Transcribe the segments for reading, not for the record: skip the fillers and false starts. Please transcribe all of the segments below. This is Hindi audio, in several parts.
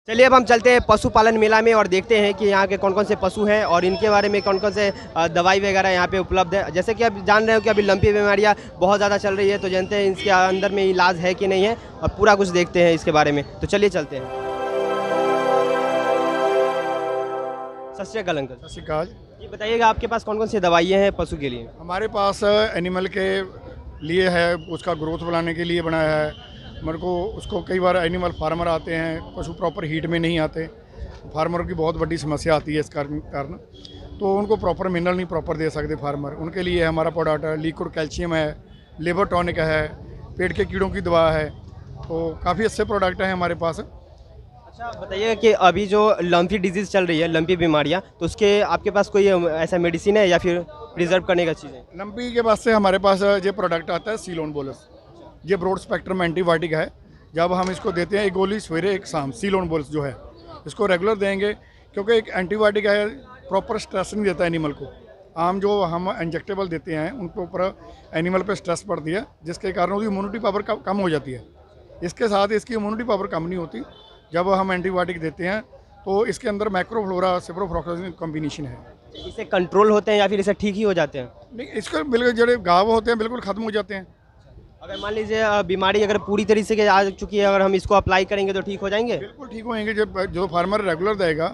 चलिए अब हम चलते हैं पशुपालन मेला में और देखते हैं कि यहाँ के कौन कौन से पशु हैं और इनके बारे में कौन कौन से दवाई वगैरह यहाँ पे उपलब्ध है। जैसे कि आप जान रहे हो कि अभी लंपी बीमारियाँ बहुत ज़्यादा चल रही है, तो जानते हैं इसके अंदर में इलाज है कि नहीं है और पूरा कुछ देखते हैं इसके बारे में। तो चलिए चलते हैं। सत श्री अकाल अंकल। सत श्री अकाल। ये बताइएगा आपके पास कौन कौन सी दवाइयाँ हैं पशु के लिए? हमारे पास एनिमल के लिए है, उसका ग्रोथ बढ़ाने के लिए बनाया है। मेरे को उसको कई बार एनिमल फार्मर आते हैं, पशु प्रॉपर हीट में नहीं आते, फार्मरों की बहुत बड़ी समस्या आती है इस कारण, तो उनको प्रॉपर मिनरल नहीं प्रॉपर दे सकते फार्मर। उनके लिए हमारा प्रोडक्ट है, लिक्विड कैल्शियम है, लिवर टॉनिक है, पेट के कीड़ों की दवा है, तो काफ़ी अच्छे प्रोडक्ट हैं हमारे पास। अच्छा बताइएगा कि अभी जो लंपी डिजीज़ चल रही है, लंपी बीमारियाँ, तो उसके आपके पास कोई ऐसा मेडिसिन है या फिर प्रिजर्व करने का चीज़ है? लंपी के वास्ते हमारे पास ये प्रोडक्ट आता है सीलोन बोलस। ये ब्रॉड स्पेक्ट्रम एंटीबायोटिक है। जब हम इसको देते हैं, एक गोली सवेरे एक शाम, सीलोन बोलस जो है, इसको रेगुलर देंगे, क्योंकि एक एंटीबायोटिक है, प्रॉपर स्ट्रेस नहीं देता एनिमल को। आम जो हम इंजेक्टेबल देते हैं उनके ऊपर एनिमल पे स्ट्रेस पड़ती है, जिसके कारण उसकी इम्यूनिटी पावर कम हो जाती है। इसके साथ इसकी इम्यूनिटी पावर कम नहीं होती। जब हम एंटीबायोटिक देते हैं तो इसके अंदर मैक्रोफ्लोरा सिप्रोफ्लॉक्सासिन कॉम्बिनेशन है। इसे कंट्रोल होते हैं या फिर इसे ठीक ही हो जाते हैं? नहीं, इसको बिल्कुल जो घाव होते हैं बिल्कुल ख़त्म हो जाते हैं। अगर मान लीजिए बीमारी अगर पूरी तरीके से आ चुकी है, अगर हम इसको अप्लाई करेंगे तो ठीक हो जाएंगे? बिल्कुल ठीक होएंगे। जब जो फार्मर रेगुलर देगा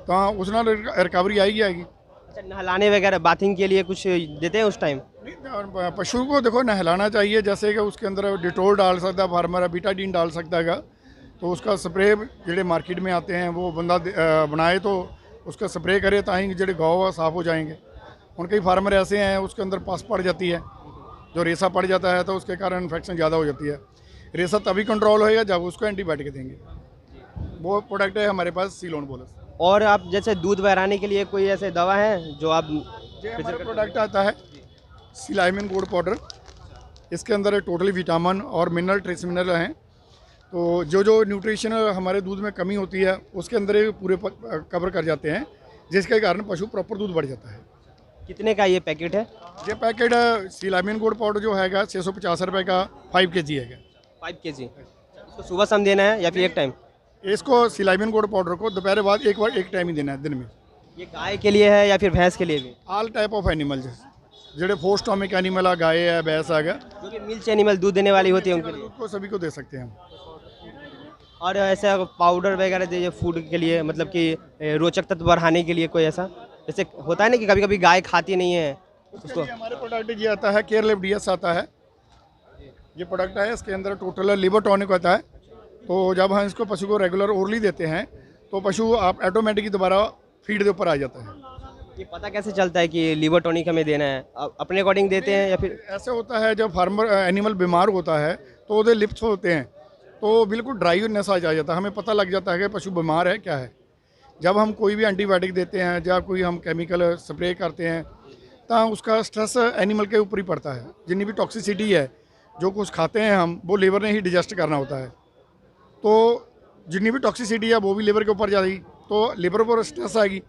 तो उसना रिकवरी आएगी। अच्छा, नहलाने वगैरह बाथिंग के लिए कुछ देते हैं उस टाइम? नहीं, पशु को देखो नहलाना चाहिए, जैसे कि उसके अंदर डिटोल डाल सकता है फार्मर, बीटाडीन डाल सकता है, तो उसका स्प्रे जो मार्केट में आते हैं वो बंदा बनाए तो उसका स्प्रे करे, ताकि जो गाँव साफ़ हो जाएंगे। उनके फार्मर ऐसे हैं उसके अंदर पस पड़ जाती है, जो रेसा पड़ जाता है तो उसके कारण इन्फेक्शन ज़्यादा हो जाती है। रेसा तभी कंट्रोल होएगा जब उसको एंटीबायोटिक देंगे। वो प्रोडक्ट है हमारे पास सीलोन बोलस। और आप जैसे दूध बहराने के लिए कोई ऐसे दवा है जो आप? ये हमारा प्रोडक्ट आता है सिलाइमिन गोल्ड पाउडर। इसके अंदर टोटली विटामिन और मिनरल ट्रेस मिनरल हैं, तो जो न्यूट्रिशन हमारे दूध में कमी होती है उसके अंदर ये पूरे कवर कर जाते हैं, जिसके कारण पशु प्रॉपर दूध बढ़ जाता है। कितने का ये पैकेट है? ये पैकेट सिलामिन गोल्ड पाउडर जो हैगा 650 रुपये का 5 kg है। 5 kg। इसको सुबह शाम देना है या फिर एक टाइम? इसको सिलामिन गोल्ड पाउडर को दोपहर बाद एक टाइम ही देना है दिन में। ये गाय के लिए है या फिर भैंस के लिए भी? ऑल टाइप ऑफ एनिमल, जो फोस्टोमिक एनिमल है, गाय है, भैंस आ गया, जो कि मिल्च एनिमल दूध देने वाली होती है उनके लिए, उसको सभी को दे सकते हैं हम। और ऐसा पाउडर वगैरह दीजिए फूड के लिए, मतलब कि रोचक तत्व बढ़ाने के लिए कोई ऐसा? जैसे होता है ना कि कभी कभी गाय खाती नहीं है उसको। हमारे प्रोडक्ट ये आता है केयर लिव डीएस आता है, ये प्रोडक्ट है। इसके अंदर टोटल लिवर टॉनिक होता है, तो जब हम इसको पशु को रेगुलर ओरली देते हैं तो पशु आप ऑटोमेटिक दोबारा फीड के ऊपर आ जाता है। ये पता कैसे चलता है कि लिवर टॉनिक हमें देना है? अपने अकॉर्डिंग देते हैं या फिर? ऐसे होता है जब फार्मर एनिमल बीमार होता है तो वो लिप्स होते हैं, तो बिल्कुल ड्राईनेस आ जाता है, हमें पता लग जाता है कि पशु बीमार है क्या है। जब हम कोई भी एंटीबायोटिक देते हैं या कोई हम केमिकल स्प्रे करते हैं तो उसका स्ट्रेस एनिमल के ऊपर ही पड़ता है। जितनी भी टॉक्सिसिटी है, जो कुछ खाते हैं हम, वो लीवर ने ही डिजेस्ट करना होता है, तो जितनी भी टॉक्सिसिटी है वो भी लीवर के ऊपर जाएगी, तो लीवर पर स्ट्रेस आएगी।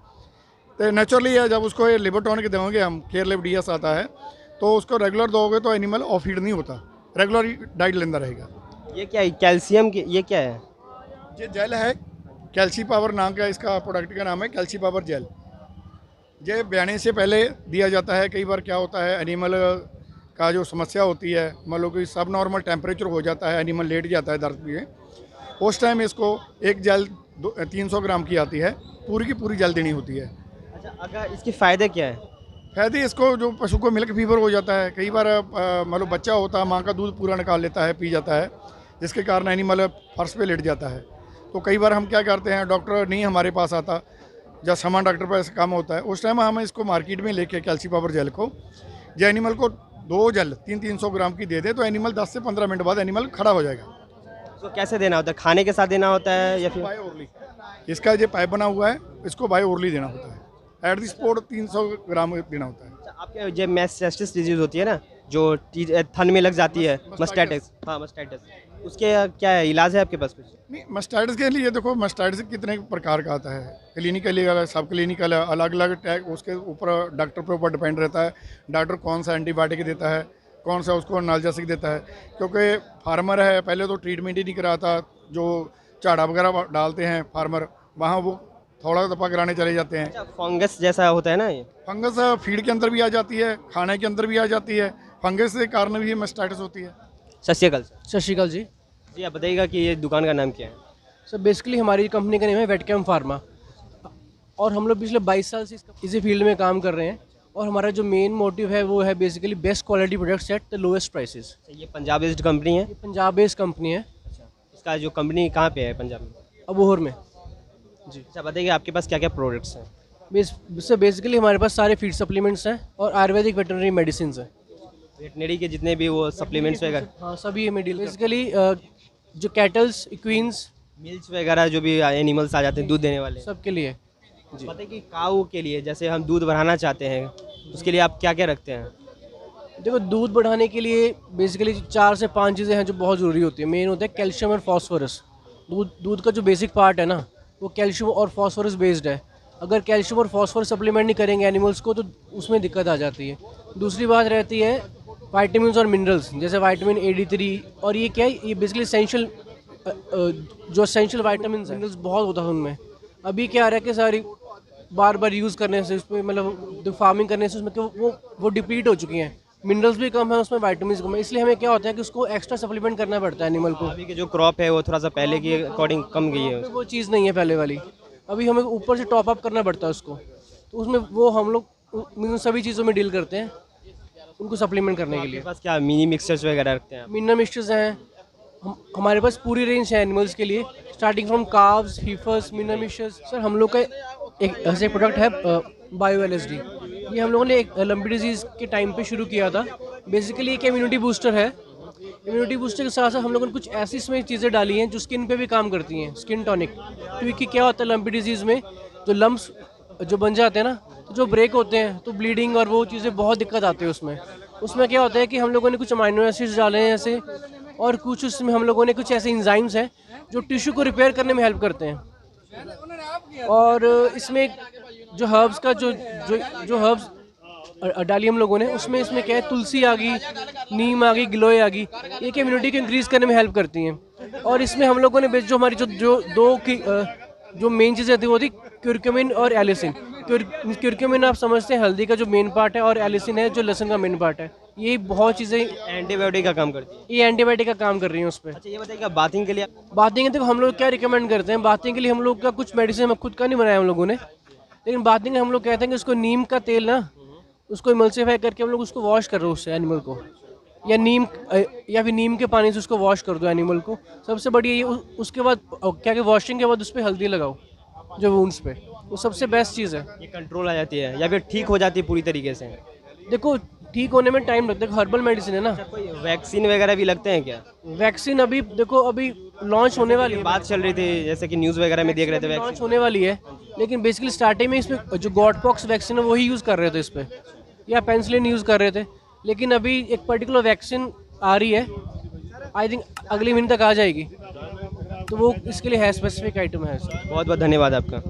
तो नेचुरली है जब उसको लिवर टॉनिक देंगे हम, केयर लिव डीएस आता है, तो उसको रेगुलर दोगे तो एनिमल ऑफ फीड नहीं होता, रेगुलर डाइट लेता रहेगा। ये क्या है? कैल्शियम की ये क्या है? ये जेल है, कैल्सी पावर नाम का इसका प्रोडक्ट का नाम है, कैल्सी पावर जेल। ये ब्याने से पहले दिया जाता है। कई बार क्या होता है, एनिमल का जो समस्या होती है, मान लो कि सब नॉर्मल टेम्परेचर हो जाता है, एनिमल लेट जाता है दर्द में, उस टाइम इसको एक जेल 300 ग्राम की आती है, पूरी की पूरी जेल देनी होती है। अच्छा, अगर इसके फ़ायदे क्या है? फायदे इसको, जो पशु को मिल्क फीवर हो जाता है, कई बार मान लो बच्चा होता है, माँ का दूध पूरा निकाल लेता है, पी जाता है, जिसके कारण एनिमल फर्श पे लेट जाता है। तो कई बार हम क्या करते हैं, डॉक्टर नहीं हमारे पास आता, जब सामान डॉक्टर पर ऐसा काम होता है, उस टाइम हम इसको मार्केट में लेके कैल्सी पावर जेल को, जो एनिमल को 2 जेल 300 ग्राम की दे दे, तो एनिमल 10 से 15 मिनट बाद एनिमल खड़ा हो जाएगा। इसको कैसे देना होता है? खाने के साथ देना होता है या फिर? By orally. इसका जो पाइप बना हुआ है, इसको बाय ओरली देना होता है, एट द स्पॉट 300 ग्राम देना होता है। अच्छा, आपके जो मैस्टाइटिस डिजीज़ होती है ना, जो थन में लग जाती है, मस्टाइटिस, हाँ मस्टाइटिस, उसके क्या है इलाज है आपके पास कुछ? नहीं, मस्टाइटिस के लिए देखो, मस्टाइटिस कितने प्रकार का आता है, क्लिनिकली अलग, सब क्लिनिकल अलग अलग टैग, उसके ऊपर डॉक्टर के ऊपर डिपेंड रहता है, डॉक्टर कौन सा एंटीबायोटिक देता है, कौन सा उसको एनाल्जेसिक देता है। क्योंकि फार्मर है, पहले तो ट्रीटमेंट ही नहीं कराता, जो झाड़ा वगैरह डालते हैं फार्मर, वहाँ वो थोड़ा दफा कराने चले जाते हैं। अच्छा, फंगस जैसा होता है ना ये? फंगस फीड के अंदर भी आ जाती है, खाने के अंदर भी आ जाती है, फंगस के कारण भी मेस्टाइटिस होती है। सत श्री अकाल सर। सत श्री अकाल जी। जी आप बताइएगा कि ये दुकान का नाम क्या है? सर बेसिकली हमारी कंपनी का नाम है वेटकैम फार्मा और हम लोग पिछले 22 साल से इसी फील्ड में काम कर रहे हैं और हमारा जो मेन मोटिव है वो है basically best quality products at the lowest prices. ये पंजाब बेस्ड कंपनी है? ये पंजाब बेस्ड कंपनी है। इसका जो कंपनी कहाँ पे है पंजाब में? अबोहर में जी। अच्छा बताइए आपके पास क्या क्या प्रोडक्ट्स हैं? बेसिकली हमारे पास सारे फीड सप्लीमेंट्स हैं और आयुर्वेदिक वेटरनरी मेडिसिन हैं। वेटनरी के जितने भी वो सप्लीमेंट्स वगैरह, हाँ सभी हमें डील बेसिकली जो कैटल्स, इक्वीन्स, मिल्स वगैरह जो भी एनिमल्स आ जाते हैं दूध देने वाले, सबके लिए जी। पता है कि काऊ के लिए जैसे हम दूध बढ़ाना चाहते हैं उसके लिए आप क्या क्या रखते हैं? देखो दूध बढ़ाने के लिए बेसिकली 4 से 5 चीज़ें हैं जो बहुत ज़रूरी होती है। मेन होता है कैल्शियम और फॉस्फोरस। दूध का जो बेसिक पार्ट है ना वो कैल्शियम और फॉस्फोरस बेस्ड है। अगर कैल्शियम और फॉस्फोरस सप्लीमेंट नहीं करेंगे एनिमल्स को तो उसमें दिक्कत आ जाती है। दूसरी बात रहती है वाइटामिन और मिनरल्स, जैसे वाइटामिन AD3 और ये क्या है, ये बेसिकली एसेंशियल जो एसेंशियल वाइटामिन मिनरल्स बहुत होता है उनमें। अभी क्या आ रहा है कि सारी बार बार यूज़ करने से उसमें मतलब फार्मिंग करने से उसमें वो डिप्लीट हो चुकी हैं। मिनरल्स भी कम है उसमें, वाइटामिन कम है, इसलिए हमें क्या होता है कि उसको एक्स्ट्रा सप्लीमेंट करना पड़ता है एनिमल को। अभी की जो क्रॉप है वो थोड़ा सा पहले की अकॉर्डिंग कम गई है। वो चीज़ नहीं है पहले वाली, अभी हमें ऊपर से टॉप अप करना पड़ता है उसको, तो उसमें वो हम लोग सभी चीज़ों में डील करते हैं उनको सप्लीमेंट करने के लिए। आपके पास क्या मिनी मिक्सचर्स वगैरह रखते हैं आप? मिनरल मिक्सचर्स हैं, हमारे पास पूरी रेंज है एनिमल्स के लिए, starting from calves, heifers, mineral mixtures. Sir हम लोग का एक ऐसे प्रोडक्ट है बायो LSD, ये हम लोगों ने एक लंपी डिजीज़ के टाइम पे शुरू किया था। बेसिकली एक इम्यूनिटी बूस्टर है। इम्यूनिटी बूस्टर के साथ साथ हम लोगों ने कुछ ऐसी इसमें चीज़ें डाली हैं जो स्किन पे भी काम करती हैं, स्किन टॉनिक। क्योंकि क्या होता है लंपी डिजीज़ में जो लम्प्स जो बन जाते हैं ना, तो जो ब्रेक होते हैं तो ब्लीडिंग और वो चीज़ें बहुत दिक्कत आती है उसमें क्या होता है कि हम लोगों ने कुछ अमाइनो एसिड्स डाले हैं ऐसे, और कुछ उसमें हम लोगों ने कुछ ऐसे इंजाइम्स हैं जो टिश्यू को रिपेयर करने में हेल्प करते हैं। और इसमें जो हर्ब्स का जो हर्ब्स डाली हम लोगों ने उसमें इसमें क्या है, तुलसी आ गई, नीम आ गई, गिलोय आ गई, ये इम्यूनिटी को इंक्रीज़ करने में हेल्प करती हैं। और इसमें हम लोगों ने जो हमारी जो मेन चीज़ें थी वो थी क्यूरक्यूमिन और एलिसिन। क्यूरक्यूमिन आप समझते हैं हल्दी का जो मेन पार्ट है, और एलिसिन है जो लहसुन का मेन पार्ट है। ये बहुत चीज़ें एंटीबायोटिक का काम करती है। ये एंटीबायोटिक का काम कर रही हैं उस पर। अच्छा ये बताइए बाथिंग के लिए? बाथिंग देखो हम लोग क्या रिकमेंड करते हैं, बाथिंग के लिए हम लोग का कुछ मेडिसिन हम खुद का नहीं बनाया हम लोगों ने, लेकिन बाथिंग हम लोग कहते हैं कि उसको नीम का तेल ना उसको इमल्सिफाई करके हम लोग उसको वॉश कर रहे हो उससे एनिमल को, या फिर नीम के पानी से उसको वॉश कर दो एनिमल को। सबसे बढ़िया ये उसके बाद क्या कि वॉशिंग के बाद उस पर हल्दी लगाओ जो वुंड्स पे, वो सबसे बेस्ट चीज़ है। ये कंट्रोल आ जाती है या फिर ठीक हो जाती है पूरी तरीके से? देखो ठीक होने में टाइम लगता है, हर्बल मेडिसिन है ना। कोई वैक्सीन वगैरह भी लगते हैं क्या? वैक्सीन अभी देखो अभी लॉन्च होने वाली है, बात चल रही थी जैसे कि न्यूज़ वगैरह में देख रहे थे लॉन्च होने वाली है, लेकिन बेसिकली स्टार्टिंग में इसमें जो गॉट पॉक्स वैक्सीन है वही यूज़ कर रहे थे इस पर, या पेंसिलिन यूज़ कर रहे थे, लेकिन अभी एक पर्टिकुलर वैक्सीन आ रही है, आई थिंक अगले महीने तक आ जाएगी, तो वो इसके लिए है स्पेसिफिक आइटम है। बहुत बहुत धन्यवाद आपका।